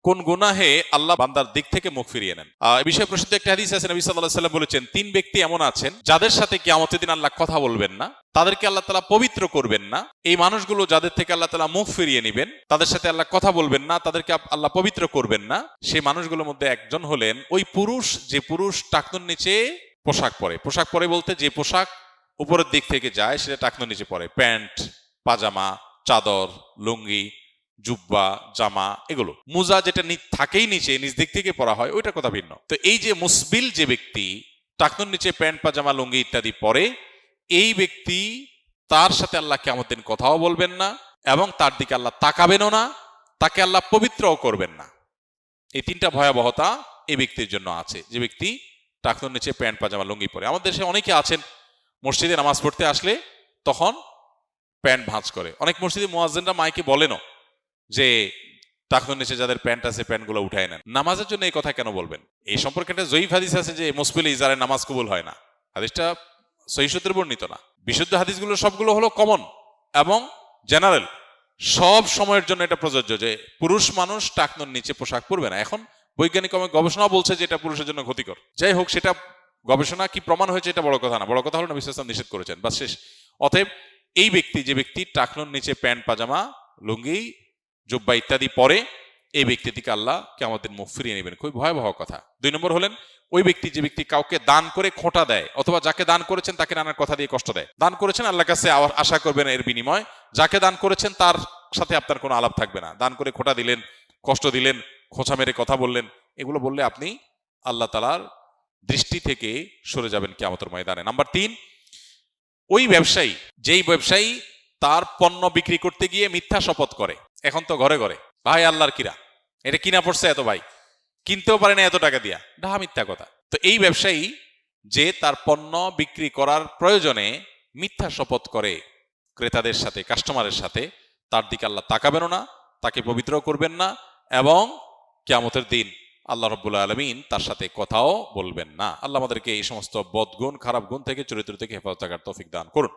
কোন গুনাহে আল্লাহ বান্দার দিক থেকে মুখ ফিরিয়ে নেন। এই বিষয়ে প্রসিদ্ধ একটা হাদিস আছে, নবী সাল্লাল্লাহু আলাইহি ওয়াসাল্লাম বলেছেন, 3 ব্যক্তি এমন আছেন যাদের সাথে কিয়ামতের দিন আল্লাহ কথা বলবেন না, তাদেরকে আল্লাহ তাআলা পবিত্র করবেন না। এই মানুষগুলো যাদের থেকে আল্লাহ তাআলা মুখ ফিরিয়ে নেবেন, তাদের সাথে আল্লাহ কথা বলবেন না, তাদেরকে আল্লাহ পবিত্র করবেন না। সেই মানুষগুলোর মধ্যে একজন হলেন ওই পুরুষ, যে পুরুষ টাকনুর নিচে পোশাক পরে। পোশাক পরে বলতে যে পোশাক উপরের দিক থেকে যায় সেটা টাকনুর নিচে পরে, প্যান্ট, পাজামা, চাদর, লুঙ্গি, জুব্বা, জামা, এগুলো। মুজা যেটা থাকেই নিচে, নিচ দিক থেকে পরা হয়, ওইটার কথা ভিন্ন। তো এই যে মুসবিল যে ব্যক্তি টাকনুর নিচে প্যান্ট, পাজামা, লুঙ্গি ইত্যাদি পরে, এই ব্যক্তি, তার সাথে আল্লাহ কিয়ামতের দিন কথাও বলবেন না এবং তার দিকে আল্লাহ তাকাবেনও না, তাকে আল্লাহ পবিত্রও করবেন না। এই 3টা ভয়াবহতা এই ব্যক্তির জন্য আছে, যে ব্যক্তি টাকনুর নিচে প্যান্ট, পাজামা, লুঙ্গি পরে। আমাদের দেশে অনেকে আছেন মসজিদে নামাজ পড়তে আসলে তখন প্যান্ট ভাঁজ করে। অনেক মসজিদে মুয়াজ্জিনরা মাইকে বলেনও যে টাকনুর নিচে যাদের প্যান্ট আছে প্যান্টগুলো উঠায় নেন। নামাজের জন্য এই কথা কেন বলবেন? এই সম্পর্কে একটা জয়ীফ হাদিস আছে যে মুসবিল ইজারের নামাজ কবুল হয় না। হাদিসটা সহিহ সূত্রে বর্ণিত না। বিশুদ্ধ হাদিসগুলো সবগুলো হলো কমন এবং জেনারেল, সব সময়ের জন্য এটা প্রযোজ্য যে পুরুষ মানুষ টাকনুর নিচে পোশাক পরবে না। এখন বৈজ্ঞানিক গবেষণা বলছে যে এটা পুরুষের জন্য ক্ষতিকর। যাই হোক, সেটা গবেষণা কি প্রমাণ হয়েছে এটা বড় কথা না, বড় কথা হলো নবী সাল্লাল্লাহু আলাইহি ওয়াসাল্লাম নিষেধ করেছেন, বাস শেষ। অতএব এই ব্যক্তি, যে ব্যক্তি টাকনুর নিচে প্যান্ট, পাজামা, লুঙ্গি, জুব্বা ইত্যাদি পরে, এই ব্যক্তি থেকে আল্লাহ কিয়ামতের মুখ ফিরিয়ে নেবেন। খুবই ভয়াবহ কথা। 2 নম্বর হলেন ওই ব্যক্তি, যে ব্যক্তি কাউকে দান করে খোঁটা দেয়, অথবা যাকে দান করেছেন তাকে নানান কথা দিয়ে কষ্ট দেয়। দান করেছেন, আল্লাহর কাছে আশা করবেন এর বিনিময়। যাকে দান করেছেন তার সাথে আপনার কোনো আলাপ থাকবে না। দান করে খোঁটা দিলেন, কষ্ট দিলেন, খোঁচা মেরে কথা বললেন, এগুলো বললে আপনি আল্লাহ তাআলার দৃষ্টি থেকে সরে যাবেন কিয়ামতের ময়দানে। নাম্বার 3, ওই ব্যবসায়ী, যেই ব্যবসায়ী তার পণ্য বিক্রি করতে গিয়ে মিথ্যা শপথ করে। এখন তো ঘরে ঘরে ভাই আল্লাহর কিরা, এটা কিনা পড়ছে এত, ভাই কিনতেও পারে না এত টাকা দিয়া, ডাহা মিথ্যা কথা। তো এই ব্যবসায়ী যে তার পণ্য বিক্রি করার প্রয়োজনে মিথ্যা শপথ করে ক্রেতাদের সাথে, কাস্টমারের সাথে, তার দিকে আল্লাহ তাকাবেনও না, তাকে পবিত্র করবেন না এবং কিয়ামতের দিন আল্লাহ রাব্বুল আলামিন তার সাথে কথাও বলবেন না। আল্লাহ আমাদেরকে এই সমস্ত বদগুণ, খারাপ গুণ থেকে, চরিত্র থেকে হেফাজত থাকার তৌফিক দান করুন।